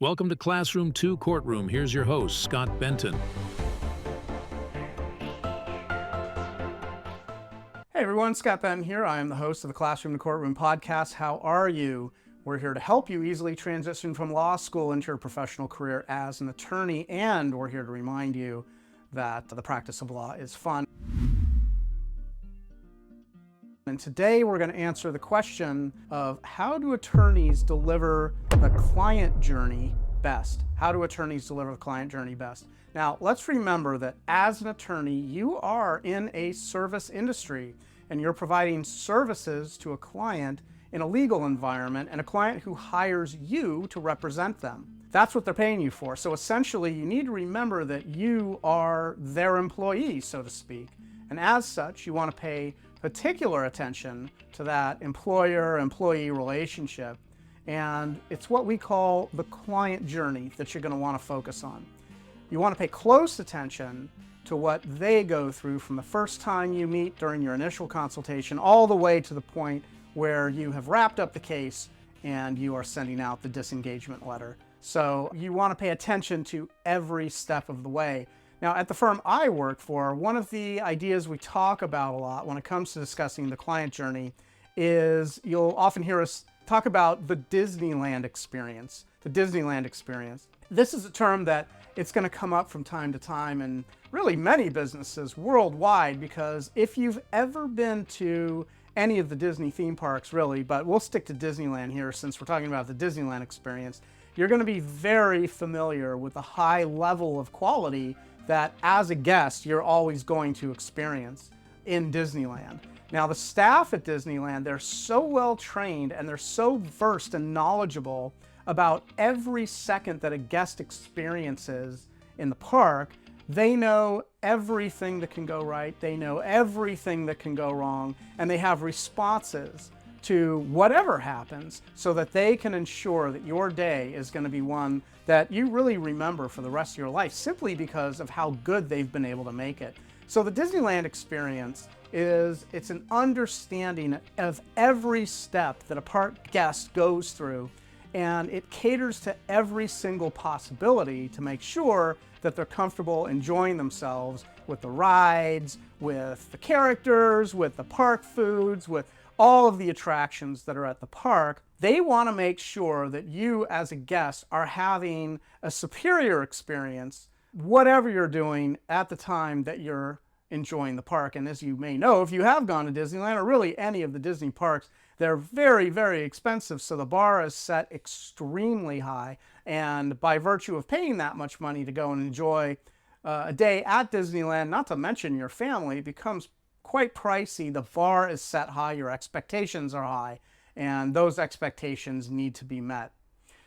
Welcome to Classroom 2 Courtroom. Here's your host, Scott Benton. Hey everyone, Scott Benton here. I am the host of the Classroom 2 Courtroom Podcast. How are you? We're here to help you easily transition from law school into your professional career as an attorney, and we're here to remind you that the practice of law is fun. And today we're going to answer the question of how do attorneys deliver the client journey best? How do attorneys deliver the client journey best? Now, let's remember that as an attorney, you are in a service industry and you're providing services to a client in a legal environment and a client who hires you to represent them. That's what they're paying you for. So essentially, you need to remember that you are their employee, so to speak. And as such, you want to pay particular attention to that employer-employee relationship. And it's what we call the client journey that you're going to want to focus on. You want to pay close attention to what they go through from the first time you meet during your initial consultation all the way to the point where you have wrapped up the case and you are sending out the disengagement letter. So you want to pay attention to every step of the way. Now, at the firm I work for, one of the ideas we talk about a lot when it comes to discussing the client journey is you'll often hear us talk about the Disneyland experience. The Disneyland experience. This is a term that it's going to come up from time to time in really many businesses worldwide, because if you've ever been to any of the Disney theme parks, really, but we'll stick to Disneyland here since we're talking about the Disneyland experience, you're going to be very familiar with the high level of quality that as a guest you're always going to experience in Disneyland. Now, the staff at Disneyland, they're so well trained and they're so versed and knowledgeable about every second that a guest experiences in the park. They know everything that can go right, they know everything that can go wrong, and they have responses to whatever happens so that they can ensure that your day is going to be one that you really remember for the rest of your life, simply because of how good they've been able to make it. So the Disneyland experience it's an understanding of every step that a park guest goes through, and it caters to every single possibility to make sure that they're comfortable enjoying themselves with the rides, with the characters, with the park foods, with all of the attractions that are at the park. They want to make sure that you as a guest are having a superior experience, whatever you're doing at the time that you're enjoying the park. And as you may know, if you have gone to Disneyland or really any of the Disney parks, they're very, very expensive. So the bar is set extremely high. And by virtue of paying that much money to go and enjoy a day at Disneyland, not to mention your family, becomes quite pricey. The bar is set high, your expectations are high, and those expectations need to be met.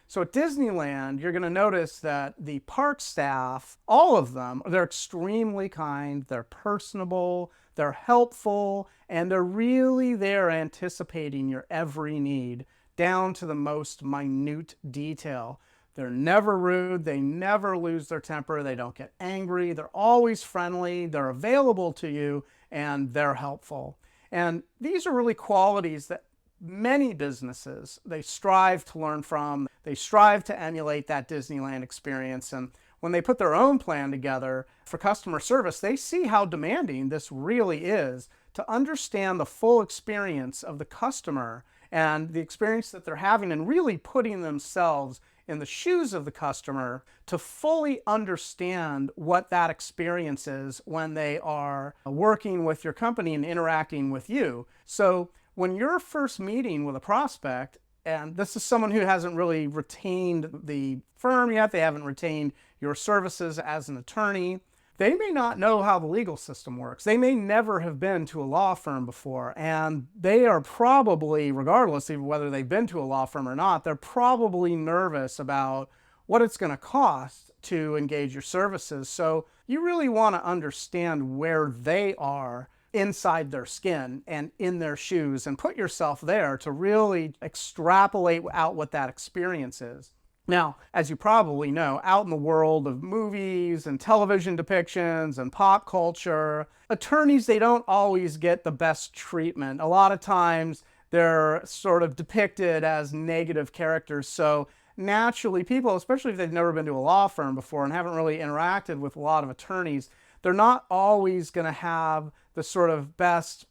So at Disneyland, you're going to notice that the park staff, all of them, they're extremely kind, they're personable, they're helpful, and they're really there anticipating your every need down to the most minute detail. They're never rude, they never lose their temper, they don't get angry, they're always friendly, they're available to you, and they're helpful. And these are really qualities that many businesses, they strive to learn from. They strive to emulate that Disneyland experience. And when they put their own plan together for customer service, they see how demanding this really is to understand the full experience of the customer and the experience that they're having, and really putting themselves in the shoes of the customer to fully understand what that experience is when they are working with your company and interacting with you. So when you're first meeting with a prospect, and this is someone who hasn't really retained the firm yet, they haven't retained your services as an attorney, they may not know how the legal system works. They may never have been to a law firm before, and they are probably, regardless of whether they've been to a law firm or not, they're probably nervous about what it's going to cost to engage your services. So you really want to understand where they are inside their skin and in their shoes, and put yourself there to really extrapolate out what that experience is. Now, as you probably know, out in the world of movies and television depictions and pop culture, attorneys, they don't always get the best treatment. A lot of times they're sort of depicted as negative characters. So naturally people, especially if they've never been to a law firm before and haven't really interacted with a lot of attorneys, they're not always going to have the sort of best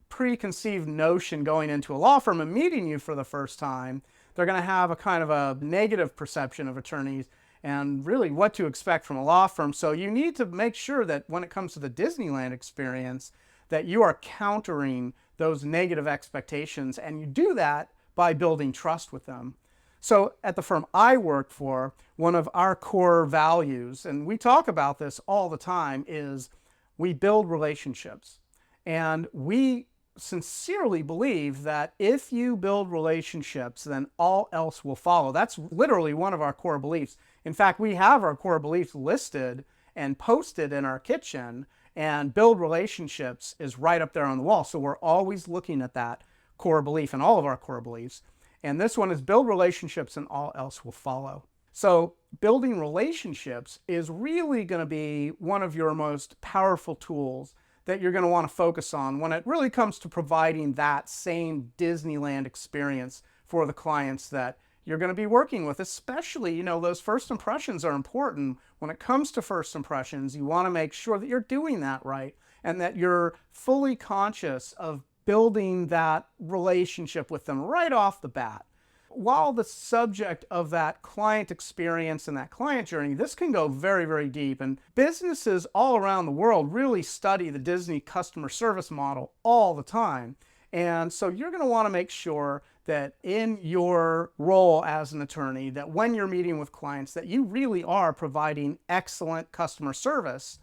preconceived notion going into a law firm and meeting you for the first time. They're going to have a kind of a negative perception of attorneys and really what to expect from a law firm. So you need to make sure that when it comes to the Disneyland experience, that you are countering those negative expectations, and you do that by building trust with them. So at the firm I work for, one of our core values, and we talk about this all the time, is we build relationships. And we sincerely believe that if you build relationships, then all else will follow. That's literally one of our core beliefs. In fact, we have our core beliefs listed and posted in our kitchen, and build relationships is right up there on the wall. So we're always looking at that core belief and all of our core beliefs. And this one is build relationships and all else will follow. So building relationships is really going to be one of your most powerful tools that you're going to want to focus on when it really comes to providing that same Disneyland experience for the clients that you're going to be working with. Especially, those first impressions are important. When it comes to first impressions, you want to make sure that you're doing that right and that you're fully conscious of building that relationship with them right off the bat. While the subject of that client experience and that client journey, this can go very, very deep. And businesses all around the world really study the Disney customer service model all the time. And so you're going to want to make sure that in your role as an attorney, that when you're meeting with clients, that you really are providing excellent customer service.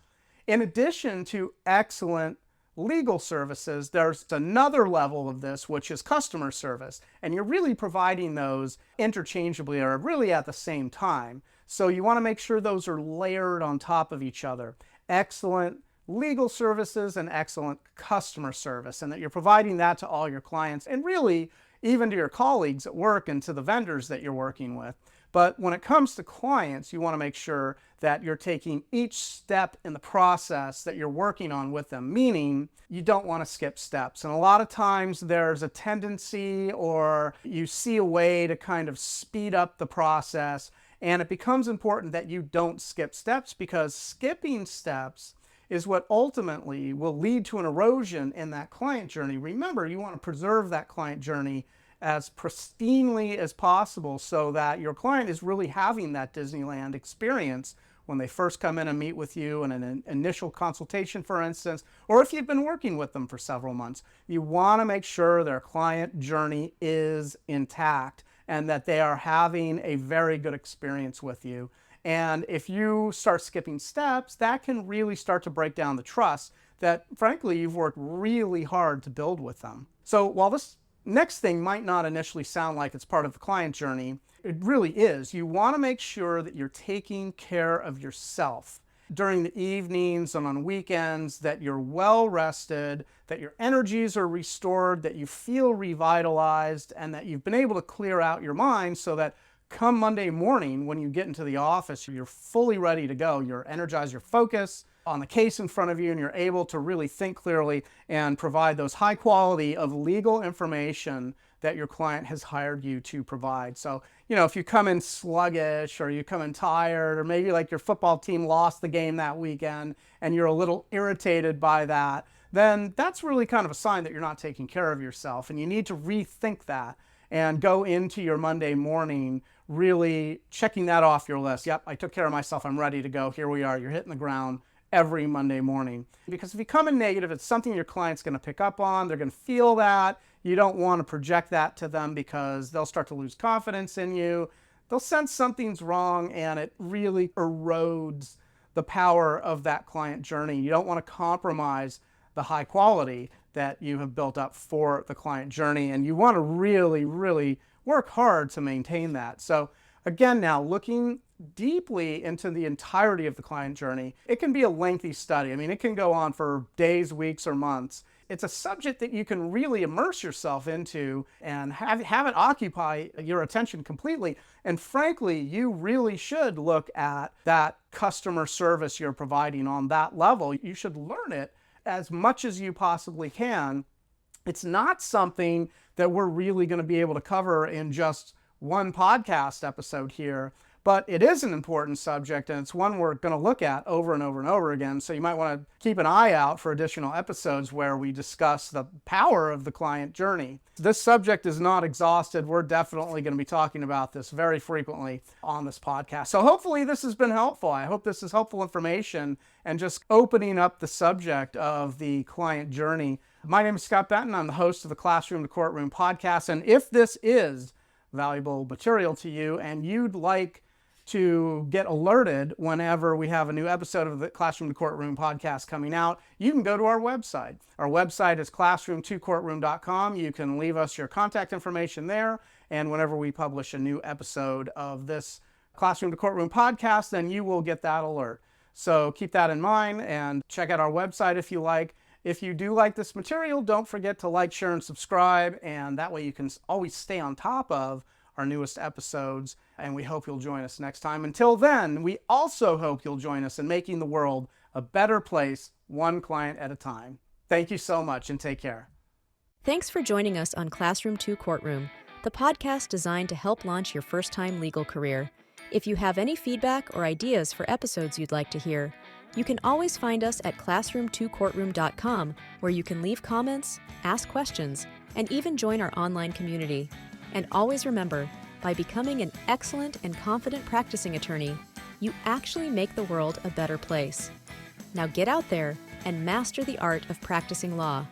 In addition to excellent legal services, there's another level of this, which is customer service. And you're really providing those interchangeably or really at the same time. So you want to make sure those are layered on top of each other. Excellent legal services and excellent customer service, and that you're providing that to all your clients and really even to your colleagues at work and to the vendors that you're working with. But when it comes to clients, you want to make sure that you're taking each step in the process that you're working on with them, meaning you don't want to skip steps. And a lot of times there's a tendency, or you see a way to kind of speed up the process, and it becomes important that you don't skip steps, because skipping steps is what ultimately will lead to an erosion in that client journey. Remember, you want to preserve that client journey as pristinely as possible so that your client is really having that Disneyland experience when they first come in and meet with you in an initial consultation, for instance, or if you've been working with them for several months. You want to make sure their client journey is intact and that they are having a very good experience with you. And if you start skipping steps, that can really start to break down the trust that, frankly, you've worked really hard to build with them. So while this next thing might not initially sound like it's part of the client journey, it really is. You want to make sure that you're taking care of yourself during the evenings and on weekends, that you're well rested, that your energies are restored, that you feel revitalized, and that you've been able to clear out your mind so that come Monday morning, when you get into the office, you're fully ready to go. You're energized, you're focused on the case in front of you, and you're able to really think clearly and provide those high quality of legal information that your client has hired you to provide. So, if you come in sluggish, or you come in tired, or maybe like your football team lost the game that weekend and you're a little irritated by that, then that's really kind of a sign that you're not taking care of yourself, and you need to rethink that and go into your Monday morning really checking that off your list. Yep, I took care of myself, I'm ready to go, here we are. You're hitting the ground every Monday morning. Because if you come in negative, it's something your client's going to pick up on. They're going to feel that. You don't want to project that to them, because they'll start to lose confidence in you. They'll sense something's wrong, and it really erodes the power of that client journey. You don't want to compromise the high quality that you have built up for the client journey, and you want to really, really work hard to maintain that. So again, now looking deeply into the entirety of the client journey, it can be a lengthy study. I mean, it can go on for days, weeks, or months. It's a subject that you can really immerse yourself into and have it occupy your attention completely. And frankly, you really should look at that customer service you're providing on that level. You should learn it as much as you possibly can. It's not something that we're really going to be able to cover in just one podcast episode here, but it is an important subject, and it's one we're going to look at over and over and over again. So you might want to keep an eye out for additional episodes where we discuss the power of the client journey. This subject is not exhausted. We're definitely going to be talking about this very frequently on this podcast. So hopefully this has been helpful. I hope this is helpful information and just opening up the subject of the client journey. My name is Scott Benton. I'm the host of the Classroom to Courtroom podcast. And if this is valuable material to you and you'd like to get alerted whenever we have a new episode of the Classroom to Courtroom podcast coming out, you can go to our website. Our website is classroom2courtroom.com. You can leave us your contact information there, and whenever we publish a new episode of this Classroom to Courtroom podcast, then you will get that alert. So keep that in mind and check out our website if you like. If you do like this material, don't forget to like, share, and subscribe, and that way you can always stay on top of our newest episodes, and we hope you'll join us next time. Until then, we also hope you'll join us in making the world a better place, one client at a time. Thank you so much, and take care. Thanks for joining us on Classroom to Courtroom, the podcast designed to help launch your first-time legal career. If you have any feedback or ideas for episodes you'd like to hear, you can always find us at classroom2courtroom.com, where you can leave comments, ask questions, and even join our online community. And always remember, by becoming an excellent and confident practicing attorney, you actually make the world a better place. Now get out there and master the art of practicing law.